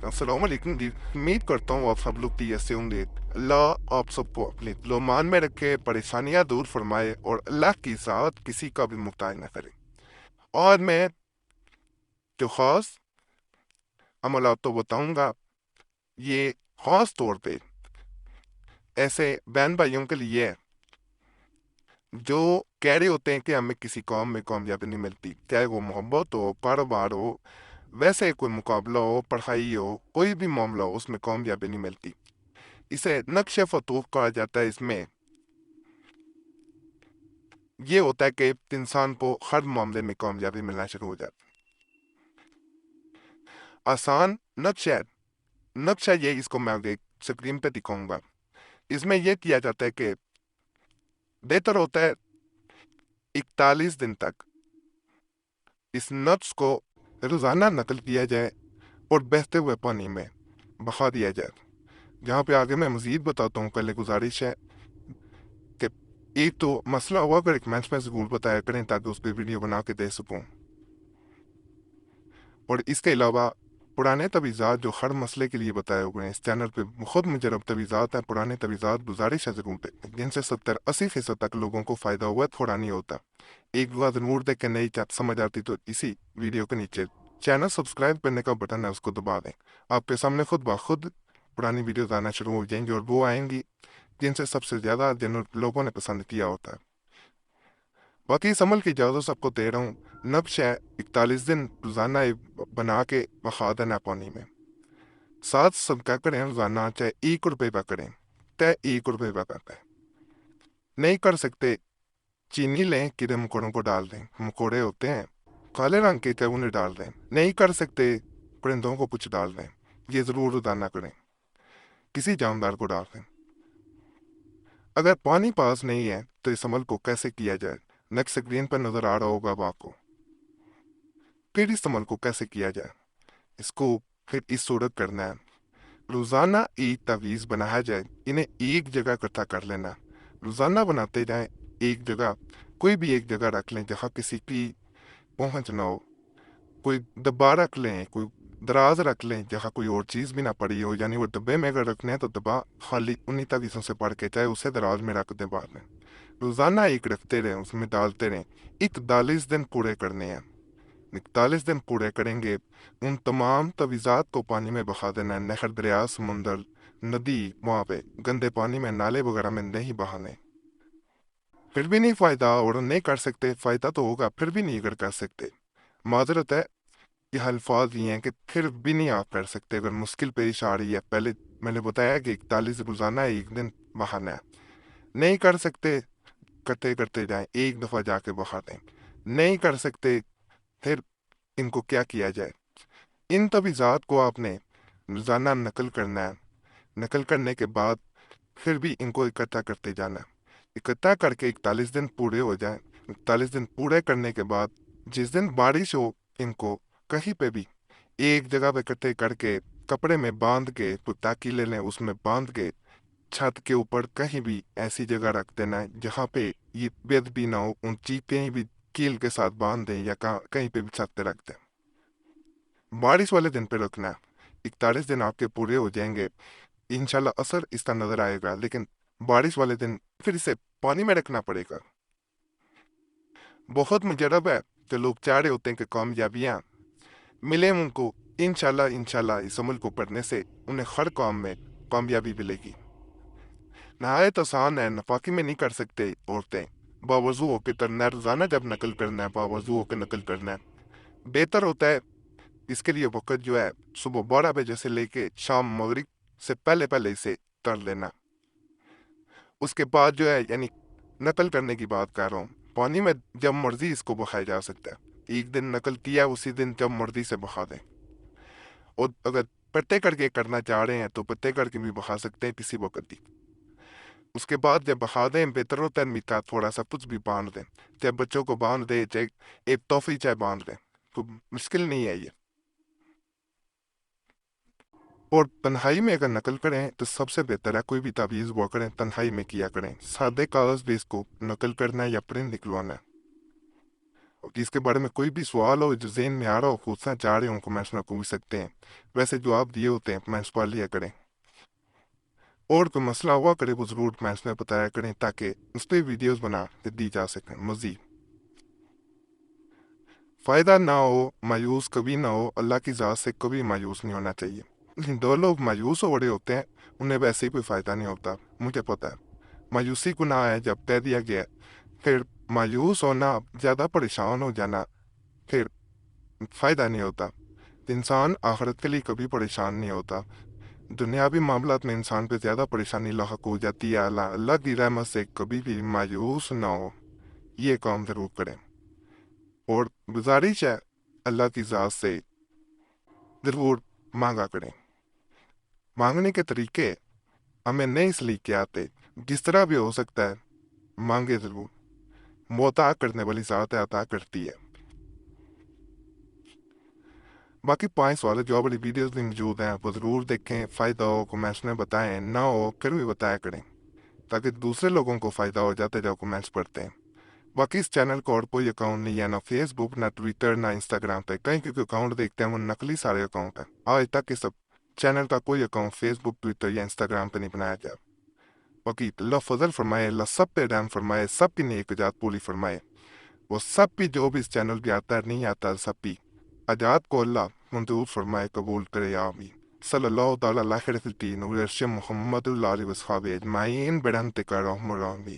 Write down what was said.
अस्सलाम वालेकुम जी। उम्मीद करता हूँ आप सब लोग ठीक से होंगे। अल्लाह आप सबको अपने लोमान में रखे, परेशानियां दूर फरमाए और अल्लाह की साथ किसी का भी मुहताज न करे। और मैं जो खास अमलात तो बताऊंगा, ये खास तौर पे ऐसे बहन भाइयों के लिए है जो कह रहे होते हैं कि हमें किसी काम में कामयाबी नहीं मिलती, चाहे वो मोहब्बत हो, कारोबार हो, वैसे कोई मुकाबला हो, पढ़ाई हो, कोई भी मामला हो, उसमें कामयाबी नहीं मिलती। इसे नक्श फतूह कहा जाता है। इसमें ये होता है कि इंसान को हर मामले में कामयाबी मिलना शुरू हो जाती है। आसान नक्शा ये इसको मैं आगे स्क्रीन पे दिखाऊंगा। इसमें यह किया जाता है कि बेहतर होता है 41 दिन तक इस नक्श को रोजाना नकल किया जाए और बहते हुए पानी में बहा दिया जाए। जहाँ पे आगे मैं मजीद बताता हूँ, पहले गुजारिश है कि एक तो मसला हुआ अगर एक मैच में ज़रूर बताया करें ताकि उस पर वीडियो बना के दे सकूँ। और इसके अलावा पुराने तवीज़ात जो हर मसले के लिए बताए हुए हैं इस चैनल पे खुद मुजरब तवीज़ात हैं। पुराने तवीज़ात गुजारिश है ज़रूर दें, जिनसे 70-80% तक लोगों को फ़ायदा हुआ, थोड़ा नहीं होता। एक बार ज़रूर देख के नहीं समझ आती तो इसी वीडियो के नीचे चैनल सब्सक्राइब करने का बटन है, उसको दबा दें। आपके सामने खुद ब खुद पुरानी वीडियोज़ आना शुरू हो जाएंगी और वो आएंगी जिनसे सबसे ज़्यादा जिन लोगों ने पसंद किया होता है। बाकी इस अमल की इजाज़त सबको दे रहा हूँ। नब्श है 41 दिन रोज़ाना बना के बहा देना पानी में। 7 सदका करें रोज़ाना, चाहे 1 रुपये का करें, चाहे 1 रुपये का करता है। नहीं कर सकते, चीनी लें, कीड़े मकोड़ों को डाल दें। मकोड़े होते हैं काले रंग के, चाहे उन्हें डाल दें। नहीं कर सकते, परिंदों को कुछ डाल दें। ये ज़रूर रोज़ाना करें, किसी जानदार को डाल दें। अगर पानी पास नहीं है तो इस अमल को कैसे किया जाए, नेक्स्ट स्क्रीन पर नज़र आ रहा होगा अब आपको। फिर इस अमल को कैसे किया जाए, इसको फिर इस सूरत करना है। रोज़ाना एक तावीज़ बनाया जाए, इन्हें एक जगह इकट्ठा कर लेना। रोज़ाना बनाते जाएं, एक जगह, कोई भी एक जगह रख लें जहाँ किसी की पहुंच ना हो। कोई डब्बा रख लें, कोई दराज रख लें जहाँ कोई और चीज़ भी ना पड़ी हो। यानी वो डब्बे में अगर रखने हैं तो डब्बा खाली उन्हीं तावीज़ों से पढ़ के, चाहे उसे दराज में रख दें बाद में। रोज़ाना एक रखते रहें, उसमें डालते रहें। 41 दिन पूरे करने हैं। 41 दिन पूरे करेंगे, उन तमाम तवीज़ात को पानी में बहा देना है। नहर, दरिया, समुंदर, नदी, वहाँ पे गंदे पानी में, नाले वगैरह में नहीं बहाने। फिर भी नहीं फ़ायदा और नहीं कर सकते, फ़ायदा तो होगा फिर भी नहीं अगर कर सकते, माजरत है। ये अल्फाज ये हैं कि फिर भी नहीं आप कर सकते, अगर मुश्किल पेश आ रही है। पहले मैंने बताया कि 41 रोज़ाना एक दिन बहाना है। नहीं कर सकते, करते करते जाएं, एक दफ़ा जाके बहा दें। नहीं कर सकते, फिर इनको क्या किया जाए। इन तवीज़ात को आपने रोज़ाना नकल करना है। नकल करने के बाद फिर भी इनको इकट्ठा करते जाना है। इकट्ठा करके 41 दिन पूरे हो जाएं। 41 दिन पूरे करने के बाद जिस दिन बारिश हो, इनको कहीं पे भी एक जगह पे इकट्ठे करके कपड़े में बांध के, कोई ताकी ले लें, उसमें बांध के छत के ऊपर कहीं भी ऐसी जगह रख देना है जहाँ पे ये बेद भी ना हो। ऊंची कहीं भी कील के साथ बांध दें या कहीं पे भी छत पे रख दें। बारिश वाले दिन पे रखना है। 41 दिन आपके पूरे हो जाएंगे, इंशाल्लाह असर इसका नजर आएगा। लेकिन बारिश वाले दिन फिर इसे पानी में रखना पड़ेगा। बहुत मुजरब है कि लोग चाह रहे होते हैं कि कामयाबियां मिले उनको। इंशाल्लाह इंशाल्लाह इस अमल को पढ़ने से उन्हें हर काम में कामयाबी मिलेगी। नहायत आसान है, नफाकी में नहीं कर सकते औरतें। बावजू होकर करना है, रोजाना जब नकल करना है बावजू होकर नकल करना है। बेहतर होता है इसके लिए वक़्त जो है सुबह 12 बजे से लेके शाम मगरिब से पहले पहले इसे कर लेना। उसके बाद जो है, यानी नकल करने की बात कर रहा हूँ, पानी में जब मर्जी इसको बहाया जा सकता है। एक दिन नकल किया, उसी दिन जब मर्जी से बहा दें। और अगर पत्ते करके करना चाह रहे हैं तो पत्ते करके भी बहा सकते हैं किसी वक्त भी। उसके बाद जब बहा दें, बेहतर होता है मीठा थोड़ा सा कुछ भी बांध दें। चाहे बच्चों को बांध दे, चाहे एक टॉफी चाहे बांध दें, तो मुश्किल नहीं है ये। और तन्हाई में अगर नकल करें तो सबसे बेहतर है कोई भी तावीज़ वो करें तन्हाई में किया करें। सादे कागज़ भी इसको नकल करना है या प्रिंट निकलवाना है। اس کے بارے میں کوئی بھی سوال ہو جو ذہن میں آ رہا ہو پوچھنا چاہ رہے ہوں کمنٹس میں پوچھ سکتے ہیں، ویسے جو آپ دیے ہوتے ہیں کمنٹس پڑھ لیا کریں، اور کوئی مسئلہ ہوا کرے وہ ضرور کمنٹس میں بتایا کریں تاکہ اس پہ ویڈیوز بنا کے دی جا سکیں مزید۔ فائدہ نہ ہو مایوس کبھی نہ ہو، اللہ کی ذات سے کبھی مایوس نہیں ہونا چاہیے، لیکن دو لوگ مایوس ہو رہے ہوتے ہیں انہیں ویسے ہی کوئی فائدہ نہیں ہوتا، مجھے پتہ ہے مایوسی گناہ ہے جب کہہ دیا گیا ہے، پھر مایوس ہونا زیادہ پریشان ہو جانا پھر فائدہ نہیں ہوتا، انسان آخرت کے لیے کبھی پریشان نہیں ہوتا، دنیاوی معاملات میں انسان پہ زیادہ پریشانی لاحق ہو جاتی ہے، اللہ کی رحمت سے کبھی بھی مایوس نہ ہو، یہ کام ضرور کریں، اور گزارش ہے اللہ کی ذات سے ضرور مانگا کریں، مانگنے کے طریقے ہمیں نہیں اس لیے کے آتے، جس طرح بھی ہو سکتا ہے مانگے ضرور، عطا کرنے والی ذات ہے، عطا کرتی ہے۔ باقی 5 سوال جواب والی ویڈیوز بھی موجود ہیں، وہ ضرور دیکھیں، فائدہ ہو کمنٹس میں بتائیں، نہ ہو پھر بھی بتایا کریں تاکہ دوسرے لوگوں کو فائدہ ہو جاتے جب کمنٹس پڑھتے ہیں۔ باقی اس چینل کا اور کوئی اکاؤنٹ نہیں ہے، نہ فیس بک نہ ٹویٹر نہ انسٹاگرام پہ، کہیں کیونکہ اکاؤنٹ دیکھتے ہیں وہ نقلی سارے اکاؤنٹ ہیں، آج تک اس چینل کا کوئی اکاؤنٹ فیس بک ٹویٹر یا انسٹاگرام پہ نہیں بنایا گیا۔ باقی اللہ فضل فرمائے، اللہ سب پہ رحم فرمائے، سب کی نیک ایجاد پوری فرمائے، وہ سب بھی جو بھی اس چینل پہ آتا ہے نہیں آتا سب بھی اجاد کو اللہ منظور فرمائے، قبول کرے، آمین۔ صلی اللہ تعالیٰ علیہ وسلم محمد اللہ علیہ وصحبہ اجمعین برحمتک یا ارحم الراحمین۔